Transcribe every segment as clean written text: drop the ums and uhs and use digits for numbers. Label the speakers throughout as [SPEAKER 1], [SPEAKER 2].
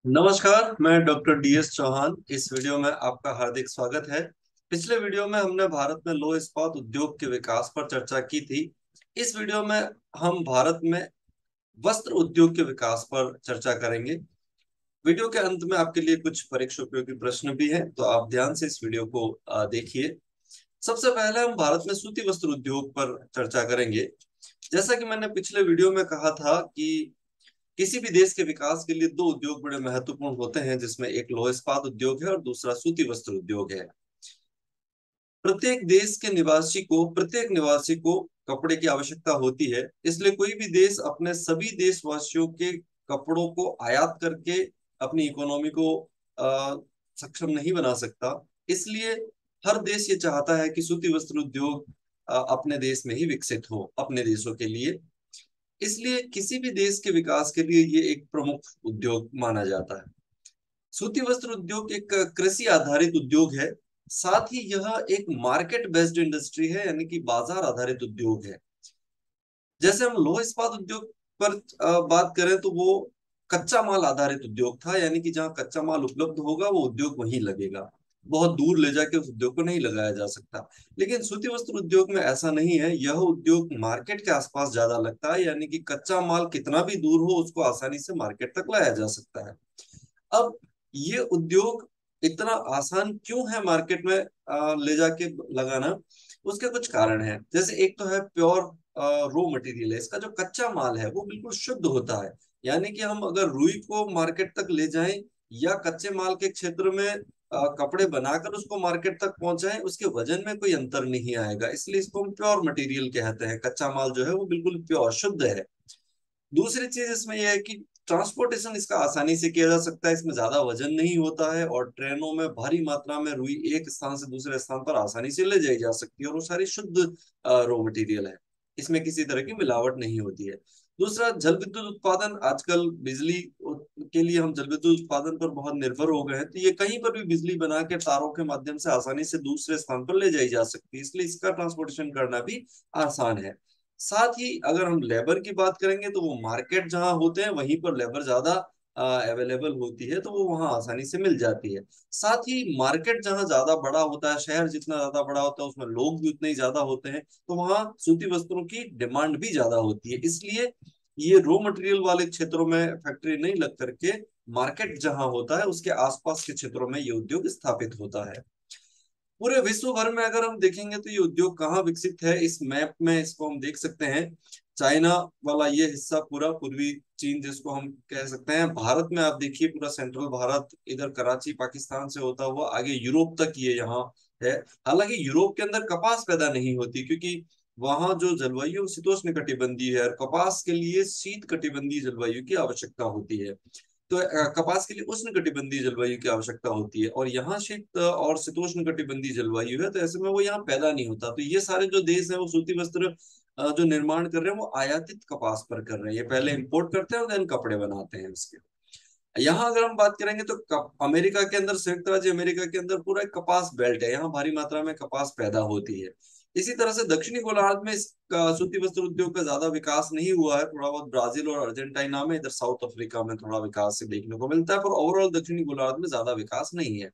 [SPEAKER 1] नमस्कार, मैं doctor DS Chauhan. इस वीडियो में आपका हार्दिक स्वागत है। पिछले वीडियो में हमने भारत में लौह इस्पात उद्योग के विकास पर चर्चा की थी। इस वीडियो में हम भारत में वस्त्र उद्योग के विकास पर चर्चा करेंगे। वीडियो के अंत में आपके लिए कुछ परीक्षा उपयोगी प्रश्न भी हैं, तो आप ध्यान से इस वीडियो को देखिए। सबसे पहले हम भारत में सूती वस्त्र उद्योग पर चर्चा करेंगे। जैसा कि मैंने पिछले वीडियो में कहा था कि किसी भी देश के विकास के लिए दो उद्योग बड़े महत्वपूर्ण होते हैं, जिसमें एक लौह इस्पात उद्योग है और दूसरा सूती वस्त्र उद्योग है। प्रत्येक निवासी को कपड़े की आवश्यकता होती है, इसलिए कोई भी देश अपने सभी देशवासियों के कपड़ों को आयात करके अपनी इकोनॉमी को सक्षम नहीं बना सकता। इसलिए हर देश ये चाहता है कि सूती वस्त्र उद्योग अपने देश में ही विकसित हो, अपने देशों के लिए। इसलिए किसी भी देश के विकास के लिए ये एक प्रमुख उद्योग माना जाता है। सूती वस्त्र उद्योग एक कृषि आधारित उद्योग है। साथ ही यह एक मार्केट बेस्ड इंडस्ट्री है, यानी कि बाजार आधारित उद्योग है। जैसे हम लौह इस्पात उद्योग पर बात करें तो वो कच्चा माल आधारित उद्योग था, यानी कि जहाँ कच्चा माल उपलब्ध होगा वो उद्योग वहीं लगेगा। बहुत दूर ले जाके उस उद्योग को नहीं लगाया जा सकता। लेकिन सूती वस्त्र उद्योग में ऐसा नहीं है। यह उद्योग मार्केट के आसपास ज्यादा लगता है, यानी कि कच्चा माल कितना भी दूर हो उसको आसानी से मार्केट तक लाया जा सकता है। अब ये उद्योग इतना आसान क्यों है मार्केट में ले जाके लगाना? उसके कुछ कारण हैं। जैसे एक तो है प्योर रो मटेरियल है। इसका जो कच्चा माल है वो बिल्कुल शुद्ध होता है। यानी कि हम अगर रुई को मार्केट तक ले जाएं या कच्चे माल के क्षेत्र में कपड़े बनाकर उसको मार्केट तक पहुंचाएं, उसके वजन में कोई अंतर नहीं आएगा। इसलिए इसको हम प्योर मटेरियल कहते हैं। कच्चा माल जो है वो बिल्कुल प्योर शुद्ध है। दूसरी चीज इसमें यह है कि ट्रांसपोर्टेशन इसका आसानी से किया जा सकता है। इसमें ज्यादा वजन नहीं होता है और ट्रेनों में भारी मात्रा में रुई एक स्थान से दूसरे स्थान पर आसानी से ले जाई जा सकती है, और वो सारी शुद्ध रॉ मटेरियल है। इसमें किसी तरह की मिलावट नहीं होती है। दूसरा, जल विद्युत उत्पादन। आजकल बिजली के लिए हम जल विद्युत उत्पादन पर बहुत निर्भर हो गए हैं, तो ये कहीं पर भी बिजली बना के तारों के माध्यम से आसानी से दूसरे स्थान पर ले जाई जा सकती है। इसलिए इसका ट्रांसपोर्टेशन करना भी आसान है। साथ ही अगर हम लेबर की बात करेंगे तो वो मार्केट जहां होते हैं वहीं पर लेबर ज्यादा अवेलेबल होती है, तो वो वहां आसानी से मिल जाती है। साथ ही मार्केट जहां ज्यादा बड़ा होता है, शहर जितना ज्यादा बड़ा होता है उसमें लोग भी उतने ही ज्यादा होते हैं, तो वहां सूती वस्त्रों की डिमांड भी ज्यादा होती है। इसलिए ये रॉ मटेरियल वाले क्षेत्रों में फैक्ट्री नहीं लग करके मार्केट जहां होता है उसके आसपास के क्षेत्रों में ये उद्योग स्थापित होता है। पूरे विश्व भर में अगर हम देखेंगे तो ये उद्योग कहाँ विकसित है, इस मैप में इसको हम देख सकते हैं। चाइना वाला ये हिस्सा पूरा पूर्वी चीन जिसको हम कह सकते हैं। भारत में आप देखिए पूरा सेंट्रल भारत, इधर कराची पाकिस्तान से होता हुआ आगे यूरोप तक ये यहाँ है। हालांकि यूरोप के अंदर कपास पैदा नहीं होती, क्योंकि वहां जो जलवायु शीतोष्ण कटिबंधीय है, और कपास के लिए शीत कटिबंधीय जलवायु की आवश्यकता होती है। तो कपास के लिए उष्ण कटिबंधीय जलवायु की आवश्यकता होती है, और यहाँ शीत और शीतोष्ण कटिबंधीय जलवायु है, तो ऐसे में वो यहाँ पैदा नहीं होता। तो ये सारे जो देश हैं वो सूती वस्त्र जो निर्माण कर रहे हैं वो आयातित कपास पर कर रहे हैं। ये पहले इंपोर्ट करते हैं और देन कपड़े बनाते हैं उसके। यहाँ अगर हम बात करेंगे तो अमेरिका के अंदर, संयुक्त राज्य अमेरिका के अंदर पूरा एक कपास बेल्ट है। यहाँ भारी मात्रा में कपास पैदा होती है। इसी तरह से दक्षिणी गोलार्ध में इस सूती वस्त्र उद्योग का ज्यादा विकास नहीं हुआ है। थोड़ा बहुत ब्राजील और अर्जेंटीना में, इधर साउथ अफ्रीका में थोड़ा विकास से देखने को मिलता है, पर ओवरऑल दक्षिणी गोलार्ध में ज्यादा विकास नहीं है।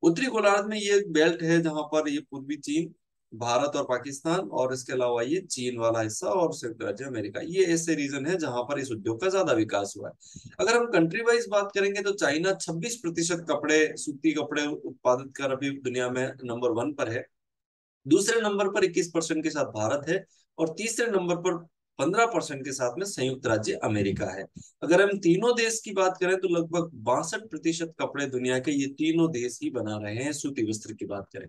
[SPEAKER 1] उत्तरी गोलार्ध में ये बेल्ट है जहां पर ये पूर्वी चीन, भारत और पाकिस्तान, और इसके अलावा ये चीन वाला हिस्सा और संयुक्त राज्य अमेरिका, ये ऐसे रीजन है जहां पर इस उद्योग का ज्यादा विकास हुआ है। अगर हम कंट्री वाइज बात करेंगे तो चाइना 26% कपड़े, सूती कपड़े उत्पादित कर अभी दुनिया में नंबर 1 पर है। दूसरे नंबर पर 21% के साथ भारत है, और तीसरे नंबर पर 15% के साथ में संयुक्त राज्य अमेरिका है। अगर हम तीनों देश की बात करें तो लगभग 62% कपड़े दुनिया के ये तीनों देश ही बना रहे हैं, सूती वस्त्र की बात करें।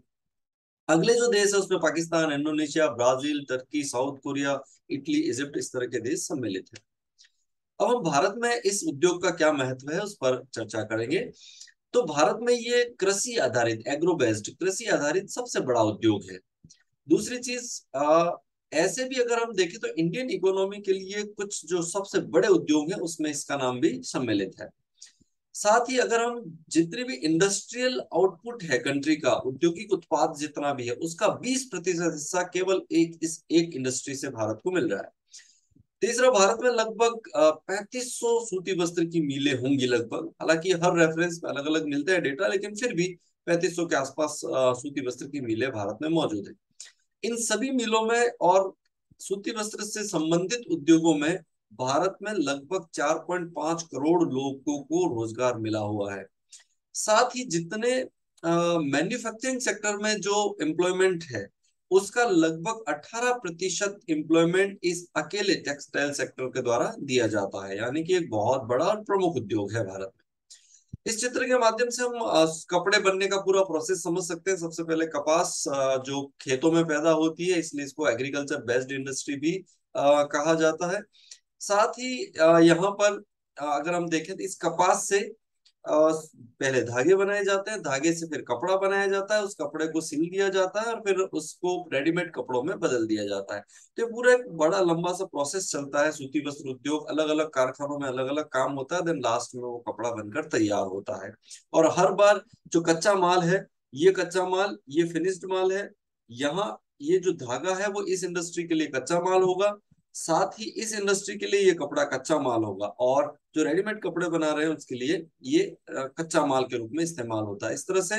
[SPEAKER 1] अगले जो देश है उसमें Pakistan, Indonesia, Brazil, Turkey, south Korea, Italy, Egypt, इस तरह के देश सम्मिलित है। अब हम भारत में इस उद्योग का क्या महत्व है उस पर चर्चा करेंगे। तो भारत में ये कृषि आधारित, एग्रो बेस्ड कृषि आधारित सबसे बड़ा उद्योग है। दूसरी चीज, ऐसे भी अगर हम देखें तो इंडियन इकोनॉमी के लिए कुछ जो सबसे बड़े उद्योग हैं उसमें इसका नाम भी सम्मिलित है। साथ ही अगर हम जितनी भी इंडस्ट्रियल आउटपुट है कंट्री का, औद्योगिक उत्पाद जितना भी है, उसका 20% हिस्सा केवल इस एक इंडस्ट्री से भारत को मिल रहा है। तीसरा, भारत में लगभग 3500 सूती वस्त्र की मिलें होंगी लगभग। हालांकि हर रेफरेंस में अलग अलग मिलता है डेटा, लेकिन फिर भी 3500 के आसपास सूती वस्त्र की मिलें भारत में मौजूद है। इन सभी मिलों में और सूती वस्त्र से संबंधित उद्योगों में भारत में लगभग 4.5 करोड़ लोगों को रोजगार मिला हुआ है। साथ ही जितने मैन्युफैक्चरिंग सेक्टर में जो एम्प्लॉयमेंट है, उसका लगभग 18% एम्प्लॉयमेंट इस अकेले टेक्सटाइल सेक्टर के द्वारा दिया जाता है, यानी कि एक बहुत बड़ा और प्रमुख उद्योग है भारत में। इस चित्र के माध्यम से हम कपड़े बनने का पूरा प्रोसेस समझ सकते हैं। सबसे पहले कपास जो खेतों में पैदा होती है, इसलिए इसको एग्रीकल्चर बेस्ड इंडस्ट्री भी कहा जाता है। साथ ही यहाँ पर अगर हम देखें तो इस कपास से पहले धागे बनाए जाते हैं, धागे से फिर कपड़ा बनाया जाता है, उस कपड़े को सिल दिया जाता है और फिर उसको रेडीमेड कपड़ों में बदल दिया जाता है। तो ये पूरा एक बड़ा लंबा सा प्रोसेस चलता है। सूती वस्त्र उद्योग अलग अलग कारखानों में अलग अलग काम होता है, देन लास्ट में वो कपड़ा बनकर तैयार होता है। और हर बार जो कच्चा माल है, ये कच्चा माल, ये फिनिश्ड माल है। यहाँ ये जो धागा है वो इस इंडस्ट्री के लिए कच्चा माल होगा, साथ ही इस इंडस्ट्री के लिए ये कपड़ा कच्चा माल होगा, और जो रेडीमेड कपड़े बना रहे हैं उसके लिए ये कच्चा माल के रूप में इस्तेमाल होता है। इस तरह से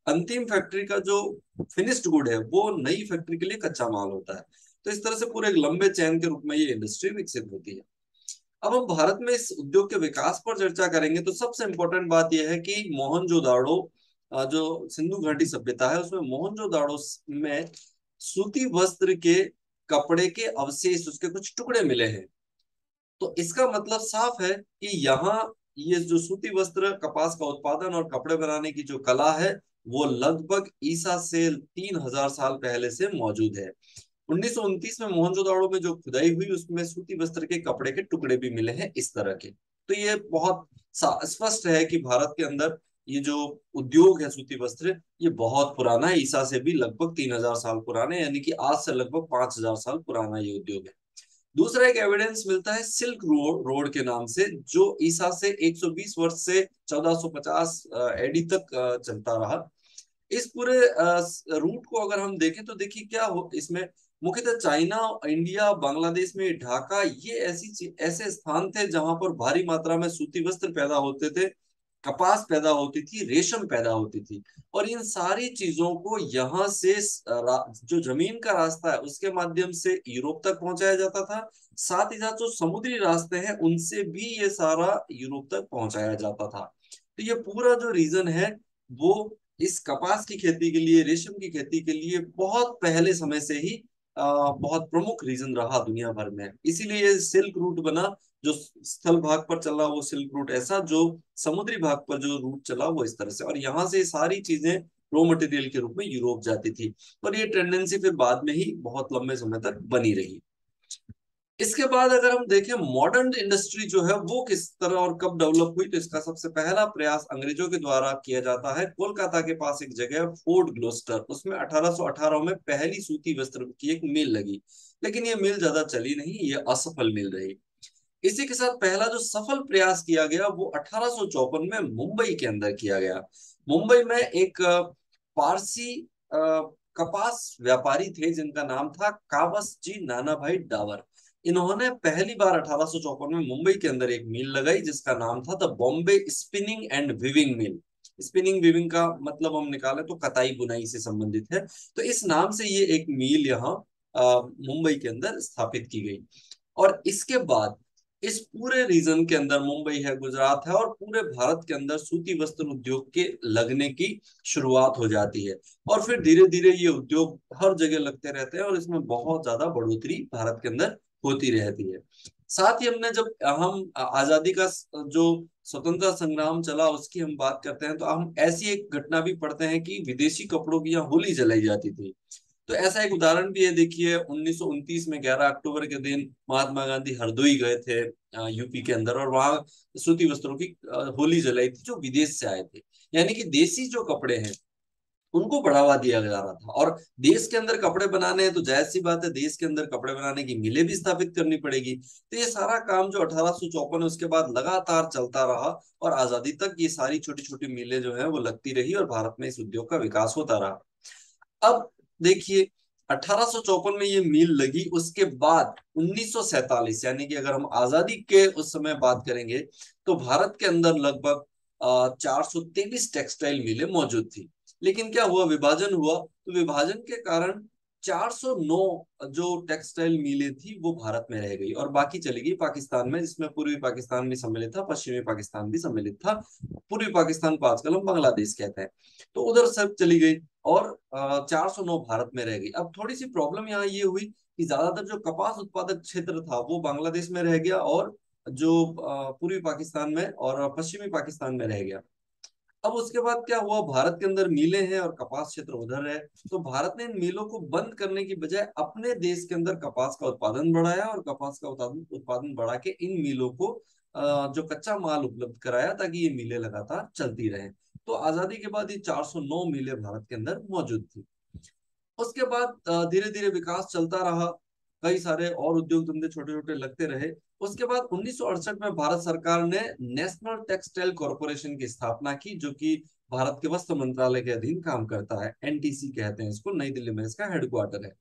[SPEAKER 1] अंतिम फैक्ट्री का जो फिनिश्ड गुड है वो नई फैक्ट्री के लिए कच्चा माल होता है। तो इस तरह से पूरे एक लंबे चैन के रूप में ये इंडस्ट्री विकसित होती है। अब हम भारत में इस उद्योग के विकास पर चर्चा करेंगे तो सबसे इंपॉर्टेंट बात यह है कि मोहनजोदाड़ो, जो सिंधु घाटी सभ्यता है, उसमें मोहनजोदाड़ो में सूती वस्त्र के कपड़े के अवशेष, उसके कुछ टुकड़े मिले हैं। तो इसका मतलब साफ है कि यहाँ ये जो सूती वस्त्र, कपास का उत्पादन और कपड़े बनाने की जो कला है, वो लगभग ईसा से 3000 साल पहले से मौजूद है। 1929 में मोहनजोदाड़ो में जो खुदाई हुई उसमें सूती वस्त्र के कपड़े के टुकड़े भी मिले हैं इस तरह के। तो ये बहुत स्पष्ट है कि भारत के अंदर ये जो उद्योग है सूती वस्त्र, ये बहुत पुराना है, ईसा से भी लगभग 3000 साल पुराने, यानी कि आज से लगभग 5000 साल पुराना ये उद्योग है। दूसरा एक एविडेंस मिलता है सिल्क रोड के नाम से, जो ईसा से 120 वर्ष से 1450 एडी तक चलता रहा। इस पूरे रूट को अगर हम देखें तो देखिए क्या हो इसमें, मुख्यतः चाइना, इंडिया, बांग्लादेश में ढाका, ये ऐसे स्थान थे जहां पर भारी मात्रा में सूती वस्त्र पैदा होते थे, कपास पैदा होती थी, रेशम पैदा होती थी। और इन सारी चीजों को यहाँ से जो जमीन का रास्ता है उसके माध्यम से यूरोप तक पहुंचाया जाता था। साथ ही साथ जो समुद्री रास्ते हैं उनसे भी ये सारा यूरोप तक पहुंचाया जाता था। तो ये पूरा जो रीजन है वो इस कपास की खेती के लिए, रेशम की खेती के लिए बहुत पहले समय से ही बहुत प्रमुख रीजन रहा दुनिया भर में। इसीलिए ये सिल्क रूट बना। जो स्थल भाग पर चला वो सिल्क रूट ऐसा, जो समुद्री भाग पर जो रूट चला वो इस तरह से, और यहाँ से सारी चीजें रॉ मटेरियल के रूप में यूरोप जाती थी। और ये टेंडेंसी फिर बाद में ही बहुत लंबे समय तक बनी रही। इसके बाद अगर हम देखें मॉडर्न इंडस्ट्री जो है वो किस तरह और कब डेवलप हुई, तो इसका सबसे पहला प्रयास अंग्रेजों के द्वारा किया जाता है। कोलकाता के पास एक जगह है फोर्ट ग्लोस्टर, उसमें 1818 में पहली सूती वस्त्र की एक मिल लगी। लेकिन ये मिल ज्यादा चली नहीं, ये असफल मिल रही। इसी के साथ पहला जो सफल प्रयास किया गया वो 1854 में मुंबई के अंदर किया गया। मुंबई में एक पारसी कपास व्यापारी थे जिनका नाम था कावस जी नाना भाई डावर। इन्होंने पहली बार 1854 में मुंबई के अंदर एक मिल लगाई जिसका नाम था the Bombay spinning and viewing mill. Spinning viewing का मतलब हम निकालें तो कताई बुनाई से संबंधित है। तो इस नाम से ये एक मिल यहाँ मुंबई के अंदर स्थापित की गई। और इसके बाद इस पूरे रीजन के अंदर, मुंबई है, गुजरात है, और पूरे भारत के अंदर सूती वस्त्र उद्योग के लगने की शुरुआत हो जाती है। और फिर धीरे धीरे ये उद्योग हर जगह लगते रहते हैं और इसमें बहुत ज्यादा बढ़ोतरी भारत के अंदर होती रहती है। साथ ही हमने जब हम आजादी का जो स्वतंत्रता संग्राम चला उसकी हम बात करते हैं तो हम ऐसी एक घटना भी पढ़ते हैं कि विदेशी कपड़ों की यहाँ होली जलाई जाती थी। तो ऐसा एक उदाहरण भी है, देखिए 1929 में 11 अक्टूबर के दिन महात्मा गांधी हरदोई गए थे यूपी के अंदर, और वहां सूती वस्त्रों की होली जलाई थी जो विदेश से आए थे। यानी कि देसी जो कपड़े हैं उनको बढ़ावा दिया जा रहा था। और देश के अंदर कपड़े बनाने हैं तो जायज सी बात है, देश के अंदर कपड़े बनाने की मिलें भी स्थापित करनी पड़ेगी। तो ये सारा काम जो 1854 उसके बाद लगातार चलता रहा, और आजादी तक ये सारी छोटी छोटी मिलें जो है वो लगती रही और भारत में इस उद्योग का विकास होता रहा। अब देखिए 1854 में ये मिल लगी। उसके बाद 1947, यानी कि अगर हम आजादी के उस समय बात करेंगे, तो भारत के अंदर लगभग 423 टेक्सटाइल मिलें मौजूद थी। लेकिन क्या हुआ, विभाजन हुआ, तो विभाजन के कारण 409 जो टेक्सटाइल मिलें थी वो भारत में रह गई और बाकी चली गई पाकिस्तान में, जिसमें पूर्वी पाकिस्तान भी सम्मिलित था, पश्चिमी पाकिस्तान भी सम्मिलित था। पूर्वी पाकिस्तान को आजकल हम बांग्लादेश कहते हैं। तो उधर सब चली गई और 409 भारत में रह गई। अब थोड़ी सी प्रॉब्लम यहाँ ये हुई कि ज्यादातर जो कपास उत्पादक क्षेत्र था वो बांग्लादेश में रह गया और जो पूर्वी पाकिस्तान में और पश्चिमी पाकिस्तान में रह गया। अब उसके बाद क्या हुआ, भारत के अंदर मिलें हैं और कपास क्षेत्र उधर है, तो भारत ने इन मिलों को बंद करने की बजाय अपने देश के अंदर कपास का उत्पादन बढ़ाया और कपास का उत्पादन उत्पादन बढ़ा के इन मिलों को जो कच्चा माल उपलब्ध कराया ताकि ये मिलें लगातार चलती रहे। तो आजादी के बाद ये 409 मिलें भारत के अंदर मौजूद थी। उसके बाद धीरे धीरे विकास चलता रहा, कई सारे और उद्योग धंधे छोटे छोटे लगते रहे। उसके बाद 1968 में भारत सरकार ने नेशनल टेक्सटाइल कॉरपोरेशन की स्थापना की, जो कि भारत के वस्त्र मंत्रालय के अधीन काम करता है, एनटीसी कहते हैं इसको, नई दिल्ली में इसका हेडक्वार्टर है।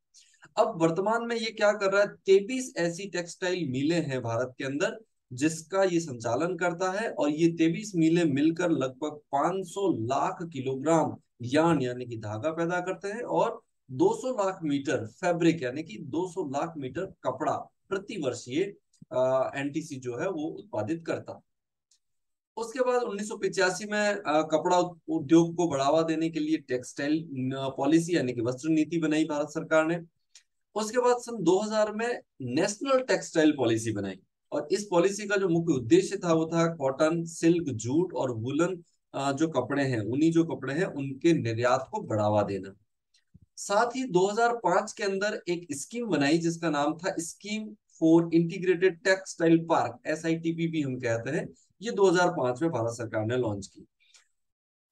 [SPEAKER 1] अब वर्तमान में ये क्या कर रहा है, 23 ऐसी टेक्सटाइल मिलें हैं भारत के अंदर जिसका ये संचालन करता है, और ये 23 मिलें मिलकर लगभग 500 लाख किलोग्राम यार्न यानी कि धागा पैदा करते हैं और 200 लाख मीटर फैब्रिक यानी कि 200 लाख मीटर कपड़ा प्रति वर्ष ये एनटीसी जो है वो उत्पादित करता है। उसके बाद 1985 में कपड़ा उद्योग को बढ़ावा देने के लिए टेक्सटाइल पॉलिसी यानी कि वस्त्र नीति बनाई भारत सरकार ने। उसके बाद सन 2000 में नेशनल टेक्सटाइल पॉलिसी बनाई, और इस पॉलिसी का जो मुख्य उद्देश्य था वो था कॉटन, सिल्क, जूट और वुलन जो कपड़े हैं, उन्हीं जो कपड़े हैं उनके निर्यात को बढ़ावा देना। साथ ही 2005 के अंदर एक स्कीम बनाई जिसका नाम था scheme for integrated textile park, SITP भी हम कहते हैं। ये 2005 में भारत सरकार ने लॉन्च की।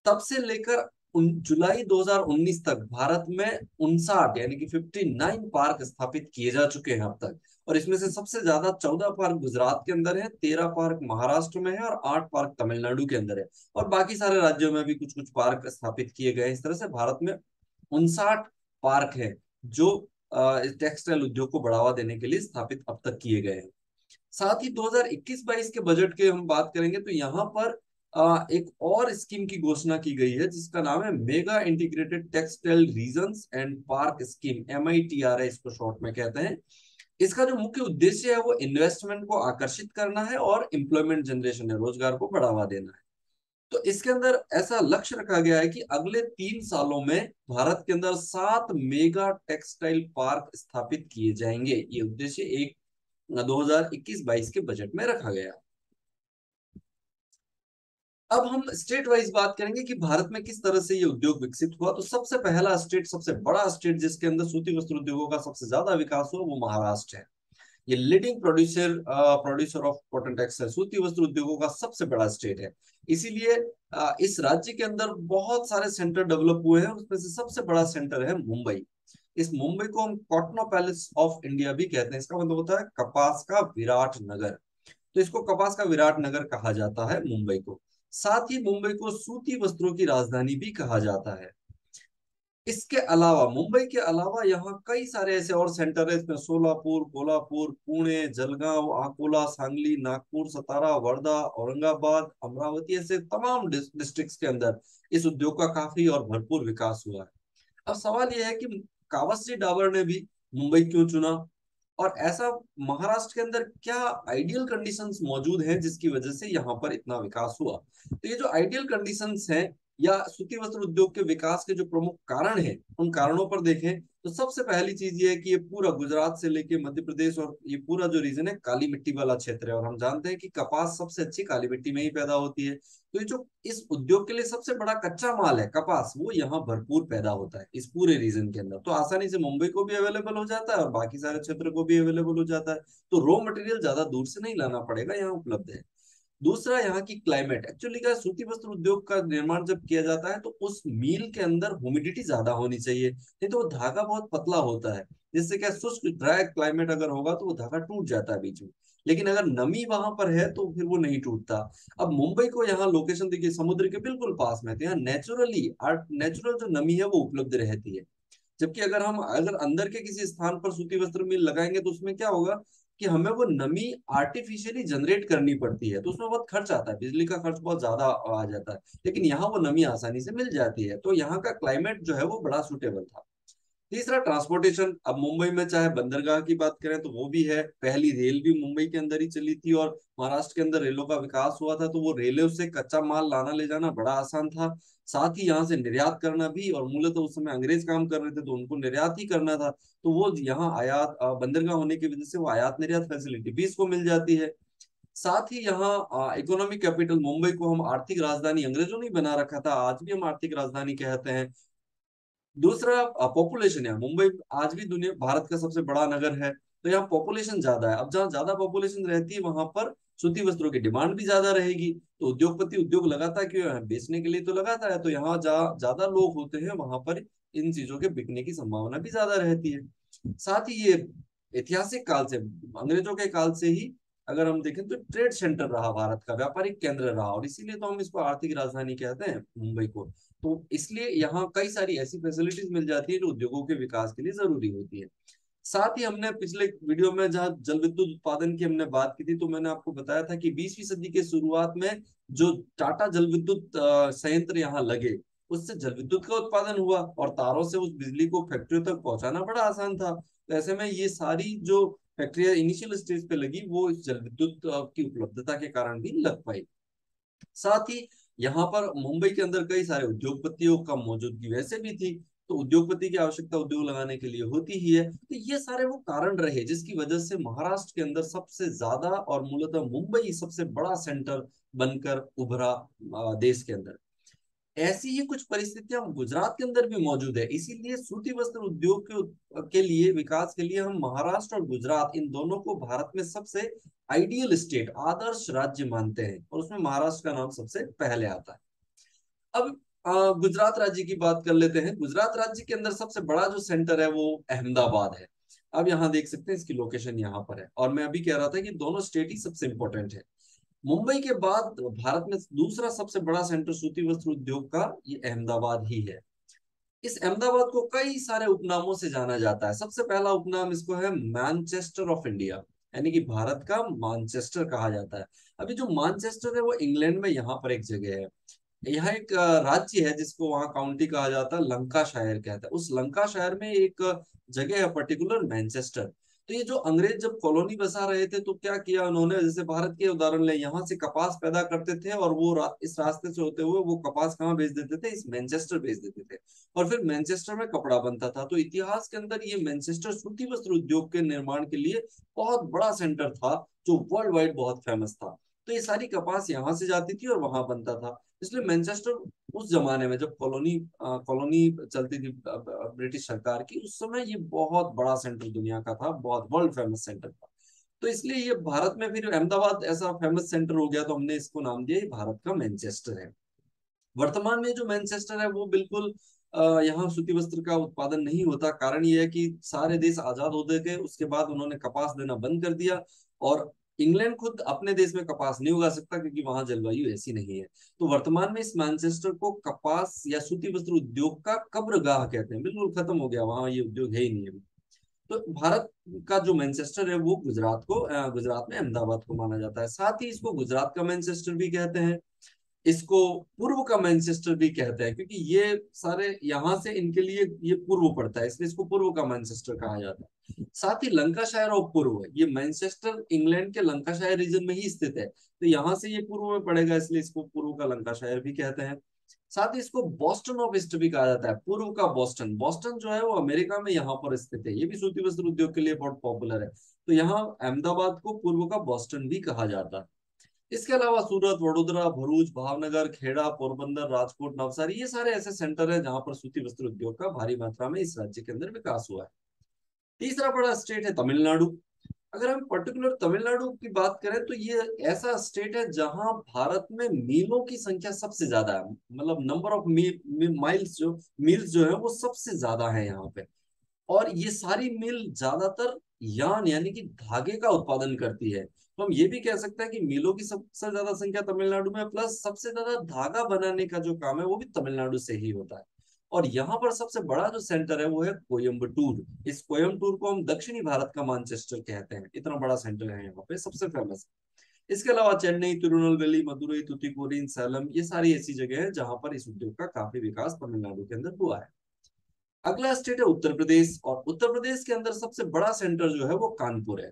[SPEAKER 1] तब से लेकर जुलाई 2019 तक भारत में 59 यानी कि 59 पार्क स्थापित किए जा चुके हैं अब तक। और इसमें से सबसे ज्यादा 14 पार्क गुजरात के अंदर है, 13 पार्क महाराष्ट्र में है और 8 पार्क तमिलनाडु के अंदर है। और बाकी सारे राज्यों में भी कुछ कुछ पार्क स्थापित किए गए हैं। इस तरह से भारत में 59 पार्क है जो टेक्सटाइल उद्योग को बढ़ावा देने के लिए स्थापित अब तक किए गए हैं। साथ ही 2021-22 के बजट के हम बात करेंगे तो यहाँ पर एक और स्कीम की घोषणा की गई है जिसका नाम है mega integrated textile regions and park scheme, MITRA इसको शॉर्ट में कहते हैं। इसका जो मुख्य उद्देश्य है वो इन्वेस्टमेंट को आकर्षित करना है और एम्प्लॉयमेंट जनरेशन है, रोजगार को बढ़ावा देना है। तो इसके अंदर ऐसा लक्ष्य रखा गया है कि अगले 3 सालों में भारत के अंदर 7 मेगा टेक्सटाइल पार्क स्थापित किए जाएंगे। ये उद्देश्य एक 2021-22 के बजट में रखा गया। अब हम स्टेट वाइज बात करेंगे कि भारत में किस तरह से ये उद्योग विकसित हुआ। तो सबसे पहला स्टेट, सबसे बड़ा स्टेट जिसके अंदर सूती वस्त्र उद्योगों का सबसे ज्यादा विकास हुआ वो महाराष्ट्र है। ये leading producer of cotton textile, सूती वस्त्र उद्योगों का सबसे बड़ा स्टेट है। इसीलिए इस राज्य के अंदर बहुत सारे सेंटर डेवलप हुए हैं, उसमें से सबसे बड़ा सेंटर है मुंबई। इस मुंबई को हम कॉटनो पैलेस ऑफ इंडिया भी कहते हैं। इसका मतलब होता है कपास का विराट नगर। तो इसको कपास का विराट नगर कहा जाता है मुंबई को। साथ ही मुंबई को सूती वस्त्रों की राजधानी भी कहा जाता है। इसके अलावा, मुंबई के अलावा यहाँ कई सारे ऐसे और सेंटर है, इसमें सोलापुर, कोल्हापुर, पुणे, जलगांव, अकोला, सांगली, नागपुर, सतारा, वर्धा, औरंगाबाद, अमरावती, ऐसे तमाम डिस्ट्रिक्ट्स के अंदर इस उद्योग का काफी और भरपूर विकास हुआ है। अब सवाल यह है कि कावस्जी डाबर ने भी मुंबई क्यों चुना, और ऐसा महाराष्ट्र के अंदर क्या आइडियल कंडीशंस मौजूद हैं जिसकी वजह से यहाँ पर इतना विकास हुआ। तो ये जो आइडियल कंडीशंस हैं या सूती वस्त्र उद्योग के विकास के जो प्रमुख कारण हैं, उन कारणों पर देखें तो सबसे पहली चीज ये है कि ये पूरा गुजरात से लेके मध्य प्रदेश और ये पूरा जो रीजन है काली मिट्टी वाला क्षेत्र है, और हम जानते हैं कि कपास सबसे अच्छी काली मिट्टी में ही पैदा होती है। तो ये जो इस उद्योग के लिए सबसे बड़ा कच्चा माल है कपास, वो यहाँ भरपूर पैदा होता है इस पूरे रीजन के अंदर। तो आसानी से मुंबई को भी अवेलेबल हो जाता है और बाकी सारे क्षेत्र को भी अवेलेबल हो जाता है। तो रॉ मटेरियल ज्यादा दूर से नहीं लाना पड़ेगा, यहाँ उपलब्ध है। दूसरा, यहाँ की क्लाइमेट, एक्चुअली क्या, सूती वस्त्र उद्योग का निर्माण जब किया जाता है तो उस मील के अंदर ह्यूमिडिटी ज्यादा होनी चाहिए, नहीं तो वो धागा बहुत पतला होता है। जिससे क्या, शुष्क ड्राई क्लाइमेट अगर होगा तो वो धागा टूट जाता है बीच में। लेकिन अगर नमी वहां पर है तो फिर वो नहीं टूटता। अब मुंबई को यहाँ लोकेशन देखिए, समुद्र के बिल्कुल पास में, तो यहाँ नेचुरल जो नमी है वो उपलब्ध रहती है। जबकि अगर अंदर के किसी स्थान पर सूती वस्त्र मिल लगाएंगे तो उसमें क्या होगा कि हमें वो नमी आर्टिफिशियली जनरेट करनी पड़ती है, तो उसमें बहुत खर्च आता है, बिजली का खर्च बहुत ज्यादा आ जाता है। लेकिन यहाँ वो नमी आसानी से मिल जाती है, तो यहाँ का क्लाइमेट जो है वो बड़ा सूटेबल था। तीसरा ट्रांसपोर्टेशन। अब मुंबई में चाहे बंदरगाह की बात करें तो वो भी है, पहली रेल भी मुंबई के अंदर ही चली थी, और महाराष्ट्र के अंदर रेलों का विकास हुआ था, तो वो रेलों से कच्चा माल लाना ले जाना बड़ा आसान था। साथ ही यहाँ से निर्यात करना भी, और मूलतः तो उस समय अंग्रेज काम कर रहे थे तो उनको निर्यात ही करना था, तो वो यहाँ आयात बंदरगाह होने की वजह से वो आयात निर्यात फैसिलिटी भी इसको मिल जाती है। साथ ही यहाँ इकोनॉमिक कैपिटल मुंबई को हम आर्थिक राजधानी, अंग्रेजों ने ही बना रखा था, आज भी हम आर्थिक राजधानी कहते हैं। दूसरा पॉपुलेशन है, मुंबई आज भी दुनिया भारत का सबसे बड़ा नगर है, तो यहाँ पॉपुलेशन ज्यादा है। अब जहाँ ज्यादा पॉपुलेशन रहती है वहां पर सूती वस्त्रों की डिमांड भी ज्यादा रहेगी, तो उद्योगपति उद्योग लगाता है, क्यों है, बेचने के लिए तो लगाता है, तो यहाँ जहाँ ज्यादा लोग होते हैं वहां पर इन चीजों के बिकने की संभावना भी ज्यादा रहती है। साथ ही ये ऐतिहासिक काल से, अंग्रेजों के काल से ही अगर हम देखें तो ट्रेड सेंटर रहा, भारत का व्यापारिक केंद्र रहा, और इसीलिए तो हम इसको आर्थिक राजधानी कहते हैं मुंबई को। तो इसलिए यहाँ कई सारी ऐसी फैसिलिटीज मिल जाती है जो उद्योगों के विकास के लिए जरूरी होती है। साथ ही हमने पिछले वीडियो में जहाँ जल विद्युत उत्पादन की हमने बात की थी, तो मैंने आपको बताया था कि 20वीं सदी के शुरुआत में जो टाटा जल विद्युत संयंत्र यहाँ लगे, उससे जल विद्युत का उत्पादन हुआ, और तारों से उस बिजली को फैक्ट्रियों तक पहुंचाना बड़ा आसान था। तो ऐसे में ये सारी जो फैक्ट्रियां इनिशियल स्टेज पे लगी वो इस जल विद्युत की उपलब्धता के कारण भी लग पाई। साथ ही यहाँ पर मुंबई के अंदर कई सारे उद्योगपतियों का मौजूदगी वैसे भी थी, तो उद्योगपति की आवश्यकता उद्योग लगाने के लिए होती ही है। तो ये सारे वो कारण रहे जिसकी वजह से महाराष्ट्र के अंदर सबसे ज्यादा और मूलतः मुंबई सबसे बड़ा सेंटर बनकर उभरा देश के अंदर। ऐसी ही कुछ परिस्थितियां गुजरात के अंदर भी मौजूद है, इसीलिए सूती वस्त्र उद्योग के लिए विकास के लिए हम महाराष्ट्र और गुजरात इन दोनों को भारत में सबसे आइडियल स्टेट, आदर्श राज्य मानते हैं, और उसमें महाराष्ट्र का नाम सबसे पहले आता है। अब गुजरात राज्य की बात कर लेते हैं। गुजरात राज्य के अंदर सबसे बड़ा जो सेंटर है वो अहमदाबाद है। अब यहाँ देख सकते हैं इसकी लोकेशन यहाँ पर है, और मैं अभी कह रहा था कि दोनों स्टेट ही सबसे इंपॉर्टेंट है। मुंबई के बाद भारत में दूसरा सबसे बड़ा सेंटर सूती वस्त्र उद्योग का ये अहमदाबाद ही है। इस अहमदाबाद को कई सारे उपनामों से जाना जाता है। सबसे पहला उपनाम इसको है मैनचेस्टर ऑफ इंडिया, यानी कि भारत का मानचेस्टर कहा जाता है। अभी जो मानचेस्टर है वो इंग्लैंड में यहाँ पर एक जगह है। यहाँ एक राज्य है जिसको वहाँ काउंटी कहा जाता है, लंकाशायर कहता है। उस लंकाशायर में एक जगह है पर्टिकुलर, मैनचेस्टर। तो ये जो अंग्रेज जब कॉलोनी बसा रहे थे तो क्या किया उन्होंने, जैसे भारत के उदाहरण ले, यहाँ से कपास पैदा करते थे और वो इस रास्ते से होते हुए वो कपास कहाँ भेज देते थे, इस मैनचेस्टर भेज देते थे, और फिर मैनचेस्टर में कपड़ा बनता था। तो इतिहास के अंदर ये मैनचेस्टर सूती वस्त्र उद्योग के निर्माण के लिए बहुत बड़ा सेंटर था, जो वर्ल्ड वाइड बहुत फेमस था। तो ये सारी कपास यहाँ से जाती थी और वहां बनता था। इसलिए मैनचेस्टर उस जमाने में जब कॉलोनी चलती थी ब्रिटिश सरकार की, उस समय ये बहुत बड़ा सेंटर दुनिया का था, बहुत वर्ल्ड फेमस सेंटर था। तो इसलिए ये भारत में फिर अहमदाबाद ऐसा फेमस सेंटर हो गया, तो हमने इसको नाम दिया, ये भारत का मैनचेस्टर है। वर्तमान में जो मैनचेस्टर है वो बिल्कुल यहाँ सूती वस्त्र का उत्पादन नहीं होता। कारण ये है कि सारे देश आजाद हो गए, उसके बाद उन्होंने कपास देना बंद कर दिया, और इंग्लैंड खुद अपने देश में कपास नहीं उगा सकता क्योंकि वहां जलवायु ऐसी नहीं है। तो वर्तमान में इस मैनचेस्टर को कपास या सूती वस्त्र उद्योग का कब्रगाह कहते हैं, बिल्कुल खत्म हो गया, वहां ये उद्योग है ही नहीं है। तो भारत का जो मैनचेस्टर है वो गुजरात में अहमदाबाद को माना जाता है। साथ ही इसको गुजरात का मैनचेस्टर भी कहते हैं, इसको पूर्व का मैनचेस्टर भी कहते हैं, क्योंकि ये सारे यहाँ से इनके लिए ये पूर्व पड़ता है, इसलिए इसको पूर्व का मैनचेस्टर कहा जाता है। साथ ही लंकाशायर और पूर्व है, ये मैनचेस्टर इंग्लैंड के लंकाशायर रीजन में ही स्थित है, तो यहाँ से ये पूर्व में पड़ेगा, इसलिए इसको पूर्व का लंकाशायर भी कहते हैं। साथ ही इसको बॉस्टन ऑफ ईस्ट भी कहा जाता है, पूर्व का बॉस्टन। बॉस्टन जो है वो अमेरिका में यहाँ पर स्थित है, ये भी सूती वस्त्र उद्योग के लिए बहुत पॉपुलर है, तो यहाँ अहमदाबाद को पूर्व का बॉस्टन भी कहा जाता है। इसके अलावा सूरत, वडोदरा, भरूच, भावनगर, खेड़ा, पोरबंदर, राजकोट, नवसारी, ये सारे ऐसे सेंटर हैं जहां पर सूती वस्त्र उद्योग का भारी मात्रा में इस राज्य के अंदर विकास हुआ है। तीसरा बड़ा स्टेट है तमिलनाडु। अगर हम पर्टिकुलर तमिलनाडु की बात करें तो ये ऐसा स्टेट है जहां भारत में मीलों की संख्या सबसे ज्यादा है, मतलब नंबर ऑफ मील्स जो है वो सबसे ज्यादा है यहाँ पे। और ये सारी मिल ज्यादातर यान यानी कि धागे का उत्पादन करती है, तो हम ये भी कह सकते हैं कि मिलों की सबसे ज्यादा संख्या तमिलनाडु में, प्लस सबसे ज्यादा धागा बनाने का जो काम है वो भी तमिलनाडु से ही होता है। और यहाँ पर सबसे बड़ा जो सेंटर है वो है कोयम्बटूर। इस कोयम्बटूर को हम दक्षिणी भारत का मैनचेस्टर कहते हैं, इतना बड़ा सेंटर है यहाँ पे, सबसे फेमस। इसके अलावा चेन्नई, तिरुनेलवेली, मदुरई, तुतीकोरिन, सैलम, ये सारी ऐसी जगह है जहां पर इस उद्योग का काफी विकास तमिलनाडु के अंदर हुआ है। अगला स्टेट है उत्तर प्रदेश, और उत्तर प्रदेश के अंदर सबसे बड़ा सेंटर जो है वो कानपुर है।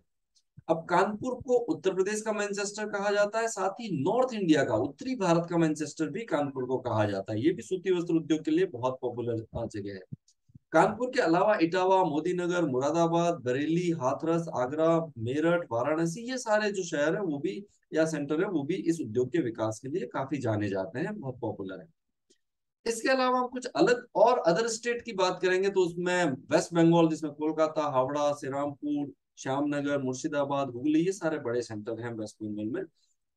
[SPEAKER 1] अब कानपुर को उत्तर प्रदेश का मैनचेस्टर कहा जाता है, साथ ही नॉर्थ इंडिया का, उत्तरी भारत का मैनचेस्टर भी कानपुर को कहा जाता है। ये भी सूती वस्त्र उद्योग के लिए बहुत पॉपुलर जगह है। कानपुर के अलावा इटावा, मोदीनगर, मुरादाबाद, बरेली, हाथरस, आगरा, मेरठ, वाराणसी, ये सारे जो शहर है वो भी, या सेंटर है वो भी, इस उद्योग के विकास के लिए काफी जाने जाते हैं, बहुत पॉपुलर है। इसके अलावा हम कुछ अलग और अदर स्टेट की बात करेंगे तो उसमें वेस्ट बंगाल, जिसमें कोलकाता, हावड़ा, श्रीरामपुर, श्यामनगर, मुर्शिदाबाद, हुगली, ये सारे बड़े सेंटर हैं वेस्ट बंगाल में।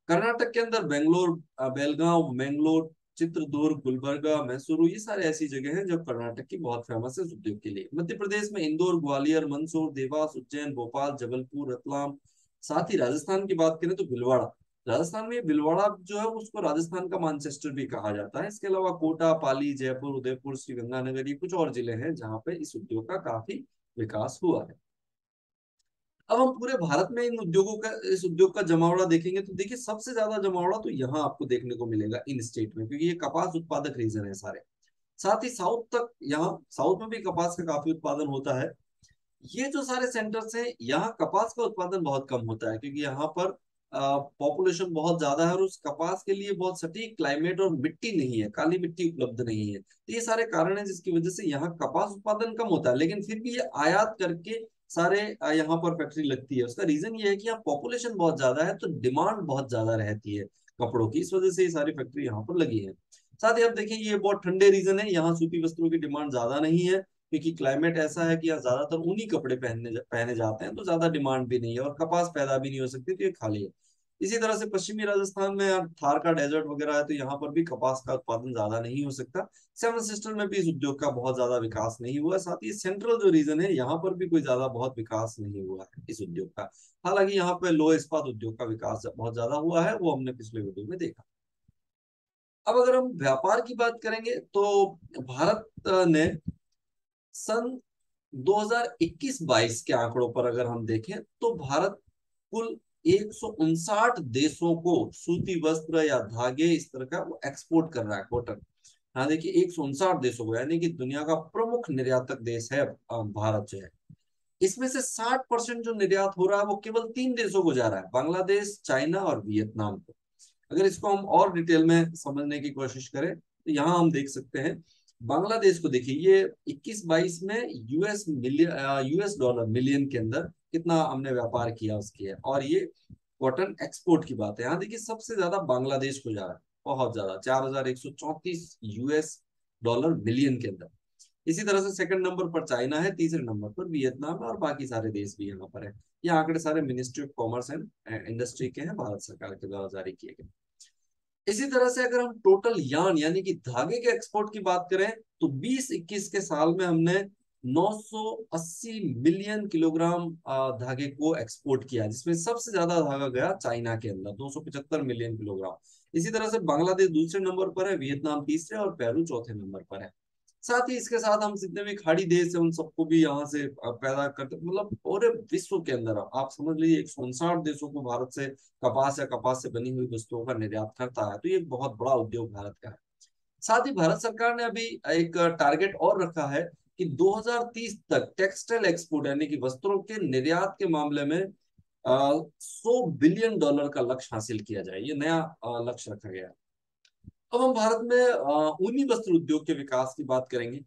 [SPEAKER 1] कर्नाटक के अंदर बेंगलोर, बेलगांव, मैंगलोर, चित्रदुर्ग, गुलबर्गा, मैसूरू, ये सारे ऐसी जगह हैं जो कर्नाटक की बहुत फेमस है इस उद्योग के लिए। मध्य प्रदेश में इंदौर, ग्वालियर, मंदसौर, देवास, उज्जैन, भोपाल, जबलपुर, रतलाम। साथ ही राजस्थान की बात करें तो भीलवाड़ा, राजस्थान में भीलवाड़ा जो है उसको राजस्थान का मानचेस्टर भी कहा जाता है। इसके अलावा कोटा, पाली, जयपुर, उदयपुर, श्रीगंगानगर, ये कुछ और जिले हैं जहाँ पे इस उद्योग का काफी विकास हुआ है। अब हम पूरे भारत में इन उद्योगों का, इस उद्योग का जमावड़ा देखेंगे तो देखिए सबसे ज्यादा जमावड़ा तो यहाँ आपको देखने को मिलेगा इन स्टेट में, क्योंकि ये कपास उत्पादक रीजन है सारे। साथ ही साउथ तक, यहाँ साउथ में भी कपास का काफी उत्पादन होता है। ये जो सारे सेंटर्स हैं, यहाँ कपास का उत्पादन बहुत कम होता है, क्योंकि यहाँ पर पॉपुलेशन बहुत ज्यादा है और उस कपास के लिए बहुत सटीक क्लाइमेट और मिट्टी नहीं है, काली मिट्टी उपलब्ध नहीं है। तो ये सारे कारण हैं जिसकी वजह से यहाँ कपास उत्पादन कम होता है, लेकिन फिर भी ये आयात करके सारे यहाँ पर फैक्ट्री लगती है। उसका रीजन ये है कि यहाँ पॉपुलेशन बहुत ज्यादा है, तो डिमांड बहुत ज्यादा रहती है कपड़ों की, इस वजह से ये सारी फैक्ट्री यहाँ पर लगी है। साथ ही आप देखिए ये बहुत ठंडे रीजन है, यहाँ सूती वस्त्रों की डिमांड ज्यादा नहीं है, क्योंकि क्लाइमेट ऐसा है कि यहाँ ज्यादातर ऊनी कपड़े पहने जाते हैं, तो ज्यादा डिमांड भी नहीं है और कपास पैदा भी नहीं हो सकती, तो ये खाली है। इसी तरह से पश्चिमी राजस्थान में यार थार का डेजर्ट वगैरह है, तो यहाँ पर भी कपास का उत्पादन ज्यादा नहीं हो सकता। सेवन सिस्टर में भी इस उद्योग का बहुत ज्यादा विकास नहीं हुआ। साथ ही सेंट्रल जो रीजन है यहाँ पर भी कोई ज्यादा बहुत विकास नहीं हुआ है इस उद्योग का। हालांकि यहाँ पे लोह इस्पात उद्योग का विकास बहुत ज्यादा हुआ है, वो हमने पिछले वीडियो में देखा। अब अगर हम व्यापार की बात करेंगे तो भारत ने सन 2021-22 के आंकड़ों पर अगर हम देखें तो भारत कुल 159 देशों को सूती वस्त्र या धागे इस तरह का वो एक्सपोर्ट कर रहा है, कॉटन। हाँ देखिए 159 देशों को, यानी कि दुनिया का प्रमुख निर्यातक देश है भारत जो है। इसमें से 60% जो निर्यात हो रहा है वो केवल 3 देशों को जा रहा है, बांग्लादेश, चाइना और वियतनाम को। अगर इसको हम और डिटेल में समझने की कोशिश करें तो यहाँ हम देख सकते हैं, बांग्लादेश को देखिए, ये 21-22 में यूएस डॉलर मिलियन के अंदर कितना हमने व्यापार किया उसकी है। और ये कॉटन एक्सपोर्ट की बात है, यहाँ देखिए सबसे ज्यादा बांग्लादेश को जा रहा है, बहुत ज्यादा, 4134 यूएस डॉलर मिलियन के अंदर। इसी तरह से सेकंड नंबर पर चाइना है, तीसरे नंबर पर वियतनाम है, और बाकी सारे देश भी यहाँ पर है। ये आंकड़े सारे ministry of commerce and industry के हैं, भारत सरकार के द्वारा जारी किए गए। इसी तरह से अगर हम टोटल यार्न यानी कि धागे के एक्सपोर्ट की बात करें तो 20-21 के साल में हमने 980 मिलियन किलोग्राम धागे को एक्सपोर्ट किया, जिसमें सबसे ज्यादा धागा गया चाइना के अंदर, 275 मिलियन किलोग्राम। इसी तरह से बांग्लादेश दूसरे नंबर पर है, वियतनाम तीसरे और पेरू चौथे नंबर पर है। साथ ही इसके साथ हम जितने भी खाड़ी देश है उन सबको भी यहाँ से पैदा करते, मतलब पूरे विश्व के अंदर आप समझ लीजिए 159 देशों को भारत से कपास या कपास से बनी हुई वस्तुओं का निर्यात करता है, तो ये बहुत बड़ा उद्योग भारत का है। साथ ही भारत सरकार ने अभी एक टारगेट और रखा है कि 2030 तक टेक्सटाइल एक्सपोर्ट यानी कि वस्त्रों के निर्यात के मामले में 100 बिलियन डॉलर का लक्ष्य हासिल किया जाए, ये नया लक्ष्य रखा गया है। अब हम भारत में ऊनी वस्त्र उद्योग के विकास की बात करेंगे।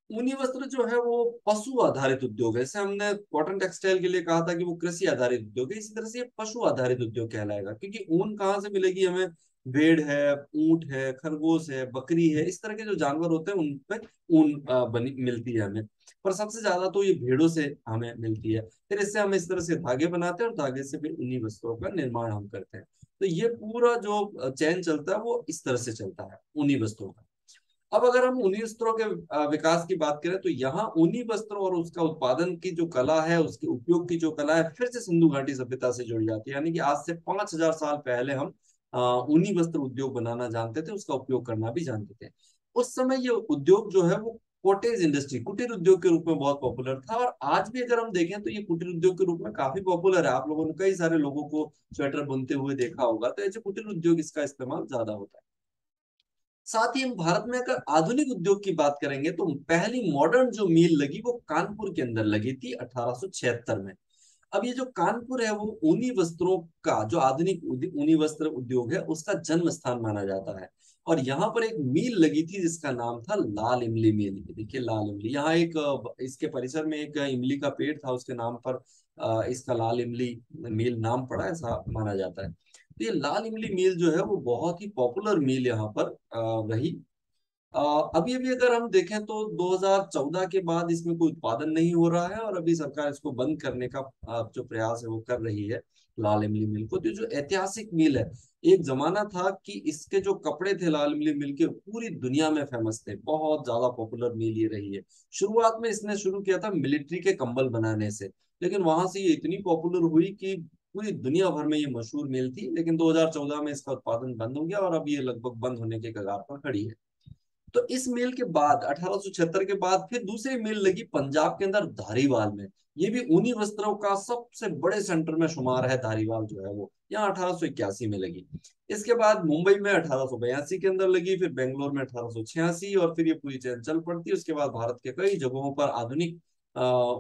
[SPEAKER 1] ऊनी वस्त्र जो है वो पशु आधारित उद्योग है, जैसे हमने कॉटन टेक्सटाइल के लिए कहा था कि वो कृषि आधारित उद्योग है, इसी तरह से ये पशु आधारित उद्योग कहलाएगा, क्योंकि ऊन कहाँ से मिलेगी हमें, भेड़ है, ऊंट है, खरगोश है, बकरी है, इस तरह के जो जानवर होते हैं उन पे ऊन बनी मिलती है हमें। पर सबसे ज्यादा तो ये भेड़ों से हमें मिलती है, फिर इससे हम इस तरह से धागे बनाते हैं और धागे से फिर ऊनी वस्त्रों का निर्माण हम करते हैं। तो ये पूरा जो चैन चलता है वो इस तरह से चलता है ऊनी वस्त्रों का। अब अगर हम ऊनी वस्त्रों के विकास की बात करें तो यहाँ ऊनी वस्त्र और उसका उत्पादन की जो कला है, उसके उपयोग की जो कला है, फिर से सिंधु घाटी सभ्यता से जुड़ जाती है, यानी कि आज से 5000 साल पहले हम ऊनी वस्त्र उद्योग बनाना जानते थे, उसका उपयोग करना भी जानते थे। उस समय ये उद्योग जो है वो कॉटेज इंडस्ट्री, कुटीर उद्योग के रूप में बहुत पॉपुलर था। और आज भी अगर हम देखें तो ये कुटीर उद्योग के रूप में काफी पॉपुलर है। आप लोगों ने कई सारे लोगों को स्वेटर बुनते हुए देखा होगा, तो ऐसे कुटीर उद्योग इसका इस्तेमाल ज्यादा होता है। साथ ही हम भारत में अगर आधुनिक उद्योग की बात करेंगे तो पहली मॉडर्न जो मिल लगी वो कानपुर के अंदर लगी थी 1876 में। अब ये जो कानपुर है वो ऊनी वस्त्रों का, जो आधुनिक ऊनी वस्त्र उद्योग है उसका जन्म स्थान माना जाता है। और यहाँ पर एक मिल लगी थी जिसका नाम था लाल इमली मिल। देखिए लाल इमली, यहाँ एक इसके परिसर में एक इमली का पेड़ था, उसके नाम पर इसका लाल इमली मिल नाम पड़ा, ऐसा माना जाता है। तो ये लाल इमली मिल जो है वो बहुत ही पॉपुलर मिल यहाँ पर रही। अभी अभी अगर हम देखें तो 2014 के बाद इसमें कोई उत्पादन नहीं हो रहा है, और अभी सरकार इसको बंद करने का जो प्रयास है वो कर रही है, लाल इमली मिल को। तो जो ऐतिहासिक मिल है, एक जमाना था कि इसके जो कपड़े थे लाल इमली मिल के पूरी दुनिया में फेमस थे, बहुत ज्यादा पॉपुलर मिल ये रही है। शुरुआत में इसने शुरू किया था मिलिट्री के कंबल बनाने से, लेकिन वहां से ये इतनी पॉपुलर हुई कि पूरी दुनिया भर में ये मशहूर मिल थी। लेकिन 2014 में इसका उत्पादन बंद हो गया और अब ये लगभग बंद होने के कगार पर खड़ी है। तो इस मिल के बाद 1876 के बाद फिर दूसरी मिल लगी पंजाब के अंदर धारीवाल में। ये भी ऊनी वस्त्रों का सबसे बड़े सेंटर में शुमार है धारीवाल जो है वो, यहाँ 1881 में लगी। इसके बाद मुंबई में 1882 के अंदर लगी, फिर बेंगलोर में 1886, और फिर ये पूरी चेन चल पड़ती है। उसके बाद भारत के कई जगहों पर आधुनिक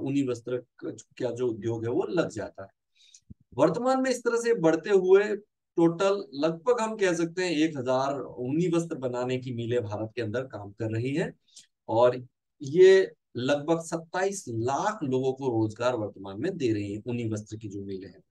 [SPEAKER 1] ऊनी वस्त्र का जो उद्योग है वो लग जाता है। वर्तमान में इस तरह से बढ़ते हुए टोटल लगभग हम कह सकते हैं 1000 ऊनी वस्त्र बनाने की मिलें भारत के अंदर काम कर रही हैं। और ये लगभग 27 लाख लोगों को रोजगार वर्तमान में दे रही है ऊनी वस्त्र की जो मिलें हैं।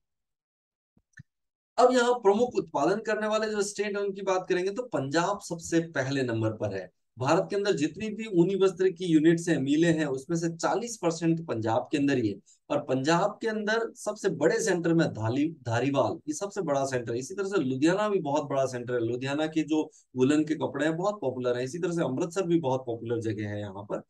[SPEAKER 1] अब यहाँ प्रमुख उत्पादन करने वाले जो स्टेट है उनकी बात करेंगे तो पंजाब सबसे पहले नंबर पर है। भारत के अंदर जितनी भी ऊनी वस्त्र की यूनिट्स हैं, मिलें हैं, उसमें से 40% पंजाब के अंदर ही है। और पंजाब के अंदर सबसे बड़े सेंटर में धारीवाल ये सबसे बड़ा सेंटर है। इसी तरह से लुधियाना भी बहुत बड़ा सेंटर है, लुधियाना के जो वुलन के कपड़े हैं बहुत पॉपुलर है। इसी तरह से अमृतसर भी बहुत पॉपुलर जगह है यहाँ पर।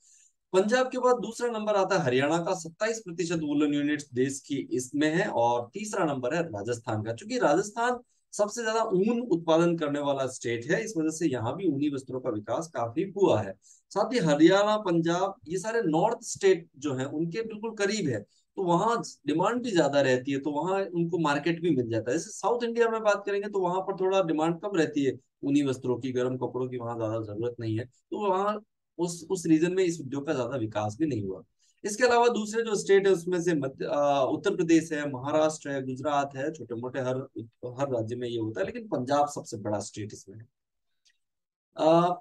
[SPEAKER 1] पंजाब के बाद दूसरा नंबर आता है हरियाणा का, 27% वुलन यूनिट्स देश की इसमें है। और तीसरा नंबर है राजस्थान का। क्योंकि राजस्थान सबसे ज्यादा ऊन उत्पादन करने वाला स्टेट है, इस वजह से यहाँ भी ऊनी वस्त्रों का विकास काफी हुआ है। साथ ही हरियाणा, पंजाब, ये सारे नॉर्थ स्टेट जो है उनके बिल्कुल करीब है, तो वहाँ डिमांड भी ज्यादा रहती है, तो वहाँ उनको मार्केट भी मिल जाता है। जैसे साउथ इंडिया में बात करेंगे तो वहां पर थोड़ा डिमांड कम रहती है ऊनी वस्त्रों की, गर्म कपड़ों की वहां ज्यादा जरूरत नहीं है, तो वहाँ उस रीजन में इस उद्योग का ज्यादा विकास भी नहीं हुआ। इसके अलावा दूसरे जो स्टेट है उसमें से उत्तर प्रदेश है, महाराष्ट्र है, गुजरात है, छोटे मोटे हर राज्य में ये होता है, लेकिन पंजाब सबसे बड़ा स्टेट इसमें है। अ,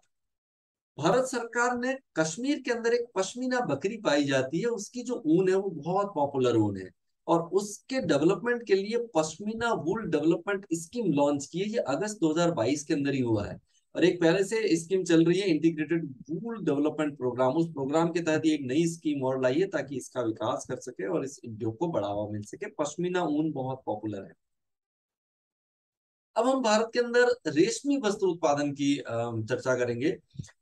[SPEAKER 1] भारत सरकार ने कश्मीर के अंदर एक पश्मीना बकरी पाई जाती है, उसकी जो ऊन है वो बहुत पॉपुलर ऊन है। और उसके डेवलपमेंट के लिए पश्मीना वूल डेवलपमेंट स्कीम लॉन्च की है, ये अगस्त 2022 के अंदर ही हुआ है। और एक पहले से स्कीम चल रही है इंटीग्रेटेड वूल डेवलपमेंट प्रोग्राम, उस प्रोग्राम के तहत ये एक नई स्कीम और लाई है ताकि इसका विकास कर सके और इस उद्योग को बढ़ावा मिल सके। पश्मीना ऊन बहुत पॉपुलर है। अब हम भारत के अंदर रेशमी वस्त्र उत्पादन की चर्चा करेंगे।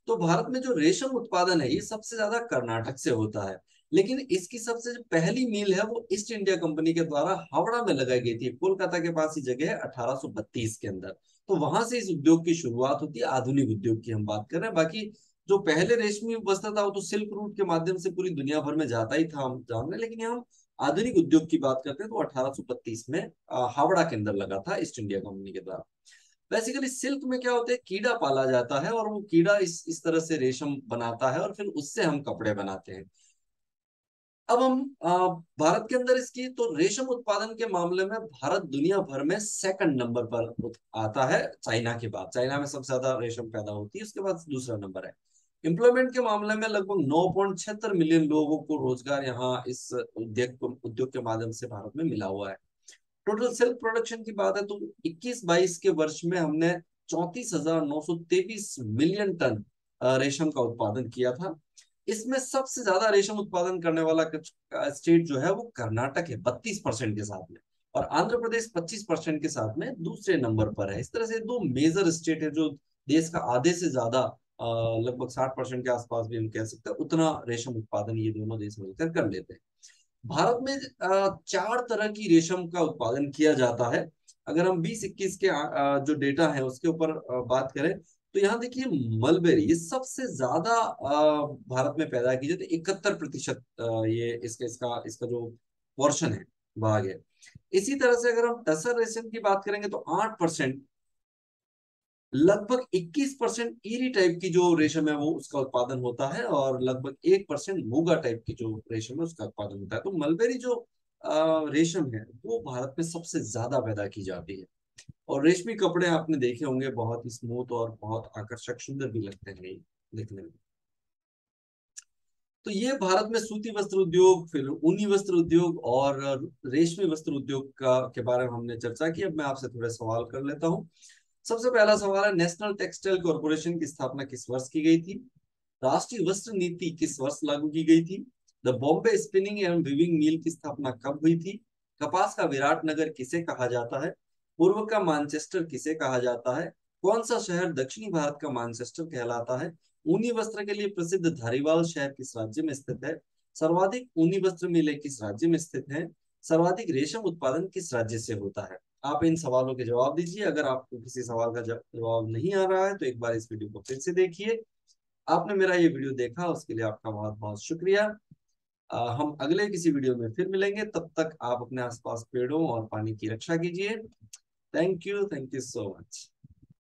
[SPEAKER 1] तो भारत में जो रेशम उत्पादन है ये सबसे ज्यादा कर्नाटक से होता है। लेकिन इसकी सबसे जो पहली मिल है वो ईस्ट इंडिया कंपनी के द्वारा हावड़ा में लगाई गई थी, कोलकाता के पास ही जगह है, 1832 के अंदर। तो वहां से इस उद्योग की शुरुआत होती है। आधुनिक उद्योग की हम बात कर रहे हैं, बाकी जो पहले रेशमी वस्त्र था वो तो सिल्क रूट के माध्यम से पूरी दुनिया भर में जाता ही था, हम जान रहे हैं। लेकिन यहाँ आधुनिक उद्योग की बात करते हैं तो 1832 में हावड़ा के अंदर लगा था ईस्ट इंडिया कंपनी के द्वारा। बेसिकली सिल्क में क्या होता है, कीड़ा पाला जाता है और वो कीड़ा इस तरह से रेशम बनाता है और फिर उससे हम कपड़े बनाते हैं। अब हम भारत के अंदर इसकी तो रेशम उत्पादन के मामले में भारत दुनिया भर में सेकंड नंबर पर आता है, चाइना के बाद। चाइना में सबसे ज्यादा रेशम पैदा होती है, उसके बाद दूसरा नंबर है। एम्प्लॉयमेंट के मामले में लगभग 9.76 मिलियन लोगों को रोजगार यहाँ इस उद्योग के माध्यम से भारत में मिला हुआ है। टोटल सेल्फ प्रोडक्शन की बात है तो 21-22 के वर्ष में हमने 34,923 मिलियन टन रेशम का उत्पादन किया था। इसमें सबसे ज्यादा रेशम उत्पादन करने वाला स्टेट जो है वो कर्नाटक है 32% के साथ में। और आंध्र प्रदेश 25% के साथ में दूसरे नंबर पर है। इस तरह से दो मेजर स्टेट है जो देश का आधे से ज्यादा लगभग 60% के आसपास भी हम कह सकते हैं उतना रेशम उत्पादन ये दोनों देश मिलकर कर लेते हैं। भारत में 4 तरह की रेशम का उत्पादन किया जाता है। अगर हम 20-21 के जो डेटा है उसके ऊपर बात करें तो यहाँ देखिए मलबेरी ये सबसे ज्यादा भारत में पैदा की जाती है, 71% ये इसका इसका इसका जो पोर्शन है, भाग है। इसी तरह से अगर हम टसर रेशम की बात करेंगे तो 8%, लगभग 21% ईरी टाइप की जो रेशम है वो उसका उत्पादन होता है, और लगभग 1% मूगा टाइप की जो रेशम है उसका उत्पादन होता है। तो मलबेरी जो रेशम है वो भारत में सबसे ज्यादा पैदा की जाती है। और रेशमी कपड़े आपने देखे होंगे, बहुत ही स्मूथ और बहुत आकर्षक सुंदर भी लगते हैं ये देखने में। तो ये भारत में सूती वस्त्र उद्योग, फिर ऊनी वस्त्र उद्योग और रेशमी वस्त्र उद्योग का के बारे में हमने चर्चा की। अब मैं आपसे थोड़े सवाल कर लेता हूँ। सबसे पहला सवाल है, नेशनल टेक्सटाइल कॉरपोरेशन की स्थापना किस वर्ष की गई थी? राष्ट्रीय वस्त्र नीति किस वर्ष लागू की गई थी? The Bombay spinning and weaving mill की स्थापना कब हुई थी? कपास का विराट नगर किसे कहा जाता है? पूर्व का मानचेस्टर किसे कहा जाता है? कौन सा शहर दक्षिणी भारत का मानचेस्टर कहलाता है? ऊनी वस्त्र के लिए प्रसिद्ध धारीवाल शहर किस राज्य में स्थित है? सर्वाधिक ऊनी वस्त्र मिलें किस राज्य में स्थित है? सर्वाधिक रेशम उत्पादन किस राज्य से होता है? आप इन सवालों के जवाब दीजिए। अगर आपको किसी सवाल का जवाब नहीं आ रहा है तो एक बार इस वीडियो को फिर से देखिए। आपने मेरा ये वीडियो देखा उसके लिए आपका बहुत बहुत शुक्रिया। हम अगले किसी वीडियो में फिर मिलेंगे, तब तक आप अपने आसपास पेड़ों और पानी की रक्षा कीजिए। Thank you so much.